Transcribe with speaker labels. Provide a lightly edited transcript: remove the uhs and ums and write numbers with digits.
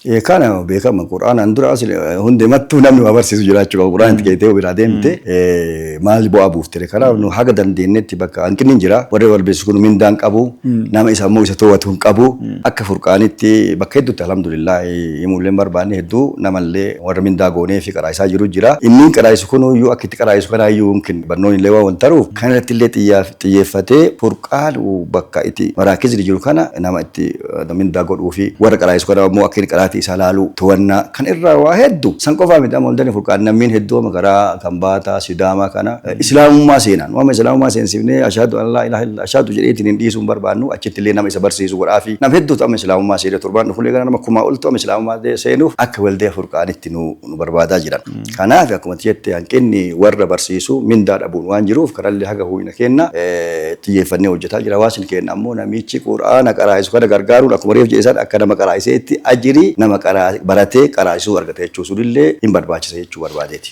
Speaker 1: Kana beekama Qur'aan andura asli hunde mattu namni barsiisu jiraachuu qabu Qur'aan itti keetee bira deemte maal bu'aa buufte kanaaf nu haga dandeenyetti bakka hanqinni jira warri walbeessu kun mindaan qabu nama isa immoo isa to'atu hin qabu akka Furqaanitti bakka hedduutti alhamdulillah imullee barbaanne hedduu namallee warra mindaa goonee fi qaraa'isaa jiru jira inni qaraa'isu kun iyyuu akka itti qaraa'isu kana iyyuu mumkin barnoonni illee waan taruuf kan irratti illee xiyyeeffatee Furqaan bakka itti maraakizri jiru kana nama itti mindaa godhuu fi warra qaraa'isu kana immoo akka inni qaraatii isa laalu to'annaa kan irraa waa hedduu san qofaa miti amma hundani Furqaan namni hedduu makaraa kan baataa Sidaamaa kana islaamummaa seenan waan islaamummaa seensifnee ashhadu an laa ilaaha illa ashhadu jedheetiin hin dhiisuun barbaannu achitti illee nama isa barsiisu godhaa fi nam hedduu amma islaamummaa seenee torbaan dhufulee gara nama kumaa oltu amma islaamummaa seenuuf akka waldee Furqaanitti nu barbaadaa jiran kanaaf akkuma jette hanqinni warra barsiisu mindaa dhabuun waan jiruuf karallee haga huina kenna xiyyeeffannee hojjetaa jira waasin kenna ammoo namichi Qur'aana qaraa'isu kana gargaaruun akkuma reef jedhesan akka nama qaraa'iseetti ajirii nama baratee qaraa'isuu argate jechuun illee hin barbaachisa jechuu barbaadeeti.